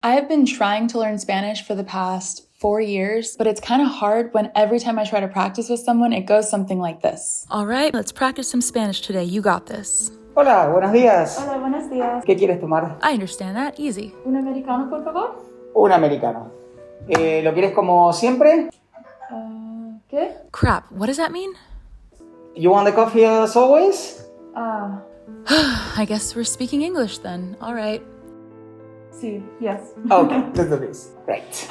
I have been trying to learn Spanish for the past 4 years, but it's kind of hard when every time I try to practice with someone, it goes something like this. All right, let's practice some Spanish today. You got this. Hola, buenos días. Hola, buenos días. ¿Qué quieres tomar? I understand that. Easy. ¿Un americano, por favor? Un americano. ¿Lo quieres como siempre? ¿Qué? Crap, what does that mean? You want the coffee as always? I guess we're speaking English then. All right. Sí, yes. Okay, let's do this. Great.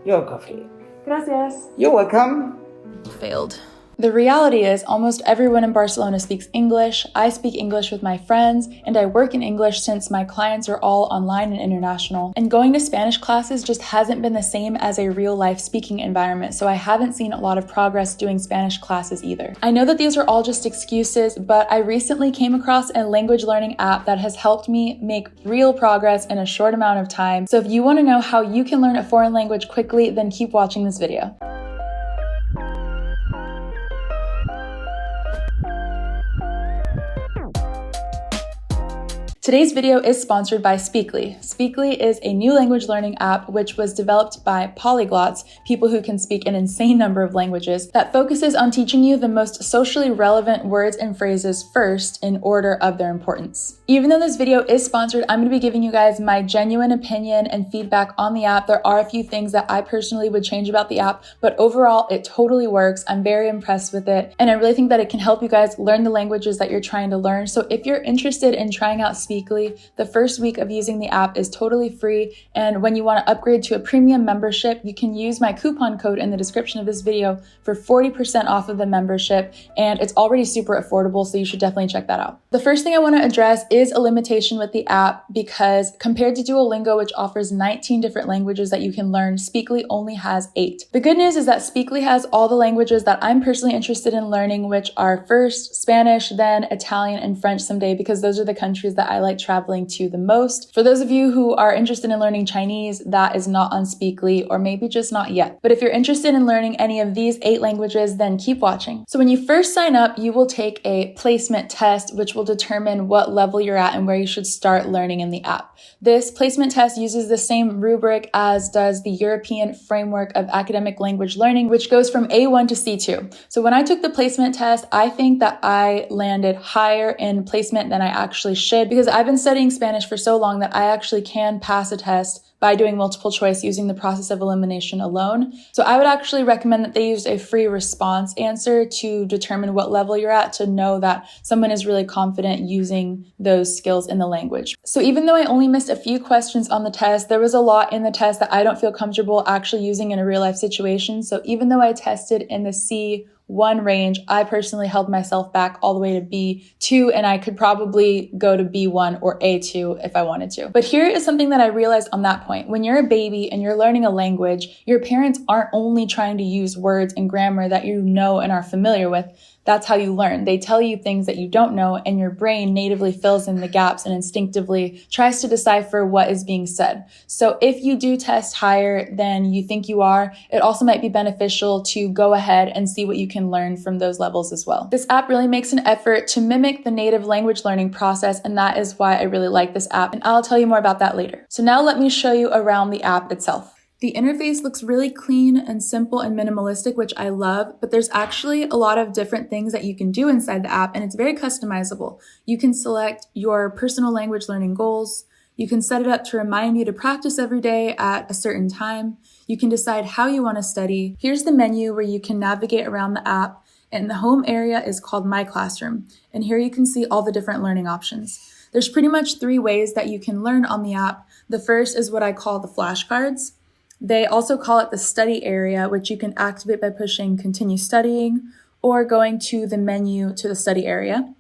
Your coffee. Gracias. You're welcome. Failed. The reality is almost everyone in Barcelona speaks English. I speak English with my friends, and I work in English since my clients are all online and international. And going to Spanish classes just hasn't been the same as a real-life speaking environment, so I haven't seen a lot of progress doing Spanish classes either. I know that these are all just excuses, but I recently came across a language learning app that has helped me make real progress in a short amount of time. So if you want to know how you can learn a foreign language quickly, then keep watching this video. Today's video is sponsored by Speakly. Speakly is a new language learning app which was developed by polyglots, people who can speak an insane number of languages, that focuses on teaching you the most socially relevant words and phrases first in order of their importance. Even though this video is sponsored, I'm going to be giving you guys my genuine opinion and feedback on the app. There are a few things that I personally would change about the app, but overall it totally works. I'm very impressed with it, and I really think that it can help you guys learn the languages that you're trying to learn. So if you're interested in trying out Speakly, the first week of using the app is totally free, and when you want to upgrade to a premium membership, you can use my coupon code in the description of this video for 40% off of the membership, and it's already super affordable, so you should definitely check that out. The first thing I want to address is a limitation with the app, because compared to Duolingo, which offers 19 different languages that you can learn, Speakly only has 8. The good news is that Speakly has all the languages that I'm personally interested in learning, which are first Spanish, then Italian and French someday, because those are the countries that I like traveling to the most. For those of you who are interested in learning Chinese, that is not on Speakly, or maybe just not yet. But if you're interested in learning any of these 8 languages, then keep watching. So when you first sign up, you will take a placement test, which will determine what level you're at and where you should start learning in the app. This placement test uses the same rubric as does the European Framework of Academic Language Learning, which goes from A1 to C2. So when I took the placement test, I think that I landed higher in placement than I actually should, because I've been studying Spanish for so long that I actually can pass a test by doing multiple choice using the process of elimination alone. So I would actually recommend that they use a free response answer to determine what level you're at, to know that someone is really confident using those skills in the language. So even though I only missed a few questions on the test, there was a lot in the test that I don't feel comfortable actually using in a real life situation. So even though I tested in the C1 range, I personally held myself back all the way to B2, and I could probably go to B1 or A2 if I wanted to. But here is something that I realized on that point. When you're a baby and you're learning a language, your parents aren't only trying to use words and grammar that you know and are familiar with. That's how you learn. They tell you things that you don't know, and your brain natively fills in the gaps and instinctively tries to decipher what is being said. So if you do test higher than you think you are, it also might be beneficial to go ahead and see what you can learn from those levels as well. This app really makes an effort to mimic the native language learning process, and that is why I really like this app, and I'll tell you more about that later. So now let me show you around the app itself. The interface looks really clean and simple and minimalistic, which I love, but there's actually a lot of different things that you can do inside the app, and it's very customizable. You can select your personal language learning goals. You can set it up to remind you to practice every day at a certain time. You can decide how you want to study. Here's the menu where you can navigate around the app, and the home area is called My Classroom, and here you can see all the different learning options. There's pretty much 3 ways that you can learn on the app. The first is what I call the flashcards. They also call it the study area, which you can activate by pushing continue studying or going to the menu to the study area.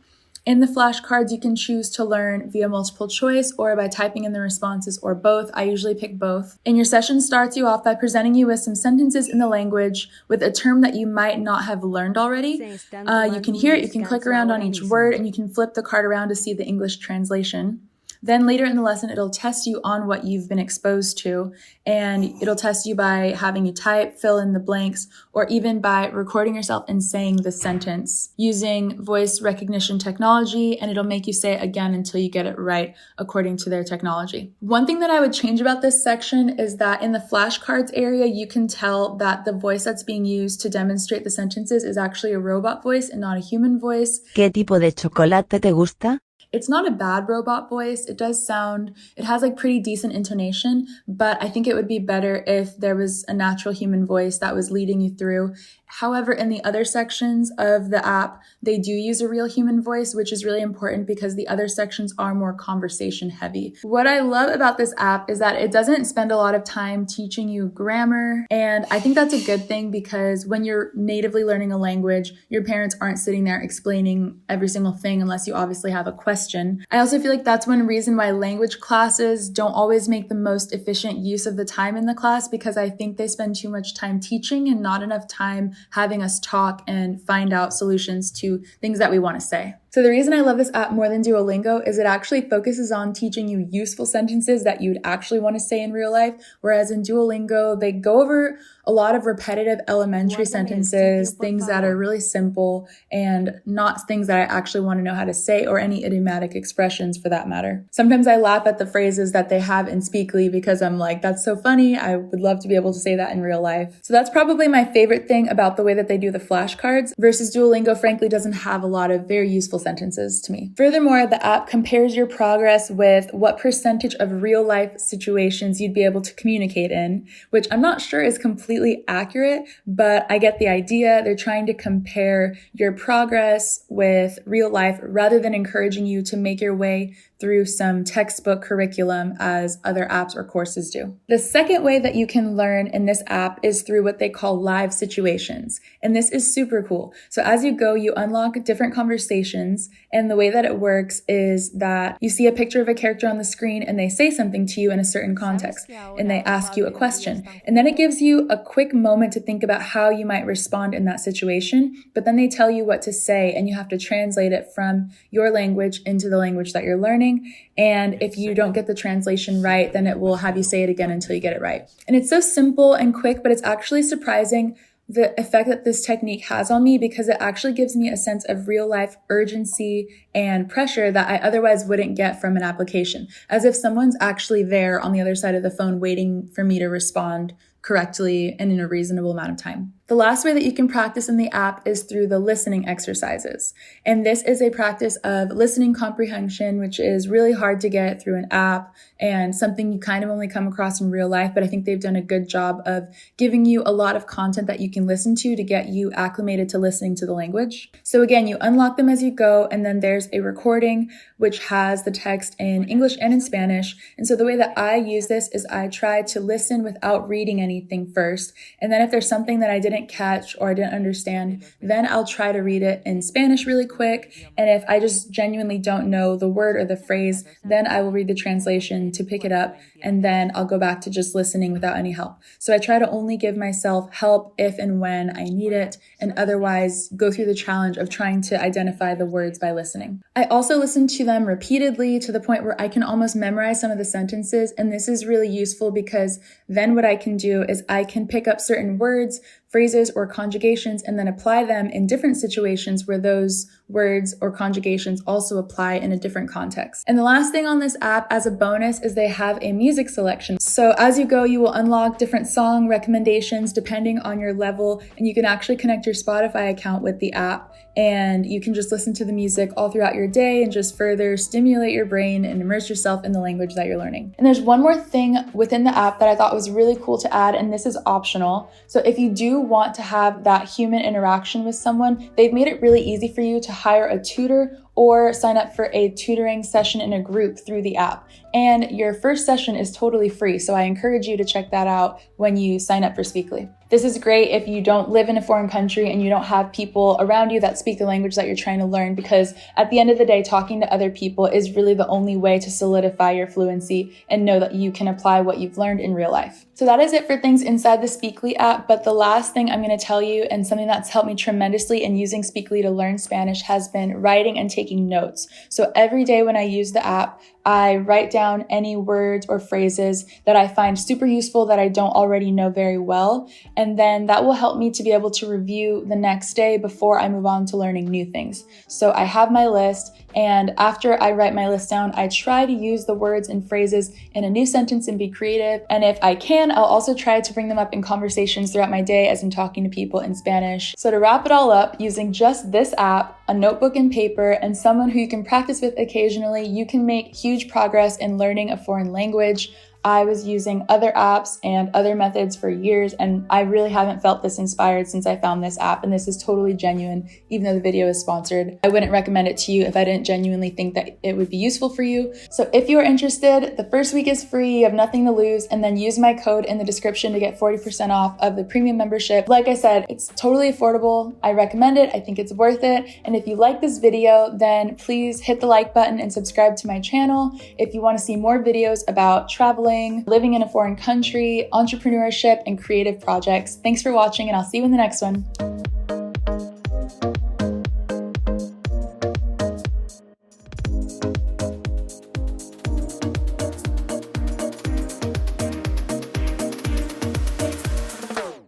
In the flashcards, you can choose to learn via multiple choice or by typing in the responses, or both. I usually pick both. And your session starts you off by presenting you with some sentences in the language with a term that you might not have learned already. You can hear it, you can click around on each word, and you can flip the card around to see the English translation. Then later in the lesson, it'll test you on what you've been exposed to, and it'll test you by having you type, fill in the blanks, or even by recording yourself and saying the sentence using voice recognition technology, and it'll make you say it again until you get it right according to their technology. One thing that I would change about this section is that in the flashcards area, you can tell that the voice that's being used to demonstrate the sentences is actually a robot voice and not a human voice. ¿Qué tipo de chocolate te gusta? It's not a bad robot voice. It has like pretty decent intonation, but I think it would be better if there was a natural human voice that was leading you through. However, in the other sections of the app, they do use a real human voice, which is really important because the other sections are more conversation heavy. What I love about this app is that it doesn't spend a lot of time teaching you grammar, and I think that's a good thing because when you're natively learning a language, your parents aren't sitting there explaining every single thing unless you obviously have a question. I also feel like that's one reason why language classes don't always make the most efficient use of the time in the class, because I think they spend too much time teaching and not enough time having us talk and find out solutions to things that we want to say. So the reason I love this app more than Duolingo is it actually focuses on teaching you useful sentences that you'd actually want to say in real life, whereas in Duolingo, they go over a lot of repetitive elementary sentences, things that are really simple and not things that I actually want to know how to say, or any idiomatic expressions for that matter. Sometimes I laugh at the phrases that they have in Speakly because I'm like, that's so funny. I would love to be able to say that in real life. So that's probably my favorite thing about the way that they do the flashcards, versus Duolingo frankly doesn't have a lot of very useful sentences to me. Furthermore, the app compares your progress with what percentage of real life situations you'd be able to communicate in, which I'm not sure is completely accurate, but I get the idea. They're trying to compare your progress with real life rather than encouraging you to make your way through some textbook curriculum as other apps or courses do. The second way that you can learn in this app is through what they call live situations. And this is super cool. So as you go, you unlock different conversations. And the way that it works is that you see a picture of a character on the screen and they say something to you in a certain context. And they ask you a question. And then it gives you a quick moment to think about how you might respond in that situation. But then they tell you what to say and you have to translate it from your language into the language that you're learning. And if you don't get the translation right, then it will have you say it again until you get it right. And it's so simple and quick, but it's actually surprising the effect that this technique has on me, because it actually gives me a sense of real life urgency and pressure that I otherwise wouldn't get from an application, as if someone's actually there on the other side of the phone waiting for me to respond correctly and in a reasonable amount of time. The last way that you can practice in the app is through the listening exercises. And this is a practice of listening comprehension, which is really hard to get through an app and something you kind of only come across in real life. But I think they've done a good job of giving you a lot of content that you can listen to get you acclimated to listening to the language. So again, you unlock them as you go, and then there's a recording which has the text in English and in Spanish. And so the way that I use this is I try to listen without reading anything first. And then if there's something that I didn't catch or I didn't understand, then I'll try to read it in Spanish really quick. And if I just genuinely don't know the word or the phrase, then I will read the translation to pick it up. And then I'll go back to just listening without any help. So I try to only give myself help if and when I need it, and otherwise go through the challenge of trying to identify the words by listening. I also listen to them repeatedly to the point where I can almost memorize some of the sentences. And this is really useful because then what I can do is I can pick up certain words, phrases, or conjugations and then apply them in different situations where those words or conjugations also apply in a different context. And the last thing on this app as a bonus is they have a music selection. So as you go, you will unlock different song recommendations depending on your level, and you can actually connect your Spotify account with the app, and you can just listen to the music all throughout your day and just further stimulate your brain and immerse yourself in the language that you're learning. And there's one more thing within the app that I thought was really cool to add, and this is optional. So if you do want to have that human interaction with someone, they've made it really easy for you to hire a tutor or sign up for a tutoring session in a group through the app. And your first session is totally free, so I encourage you to check that out when you sign up for Speakly. This is great if you don't live in a foreign country and you don't have people around you that speak the language that you're trying to learn, because at the end of the day, talking to other people is really the only way to solidify your fluency and know that you can apply what you've learned in real life. So that is it for things inside the Speakly app, but the last thing I'm going to tell you, and something that's helped me tremendously in using Speakly to learn Spanish, has been writing and taking notes. So every day when I use the app, I write down any words or phrases that I find super useful that I don't already know very well, and then that will help me to be able to review the next day before I move on to learning new things. So I have my list, and after I write my list down, I try to use the words and phrases in a new sentence and be creative. And if I can, I'll also try to bring them up in conversations throughout my day as I'm talking to people in Spanish. So to wrap it all up, using just this app, a notebook and paper, and someone who you can practice with occasionally, you can make huge progress in learning a foreign language. I was using other apps and other methods for years, and I really haven't felt this inspired since I found this app, and this is totally genuine, even though the video is sponsored. I wouldn't recommend it to you if I didn't genuinely think that it would be useful for you. So if you are interested, the first week is free, you have nothing to lose, and then use my code in the description to get 40% off of the premium membership. Like I said, it's totally affordable. I recommend it. I think it's worth it. And if you like this video, then please hit the like button and subscribe to my channel. If you want to see more videos about traveling, living in a foreign country, entrepreneurship, and creative projects. Thanks for watching, and I'll see you in the next one.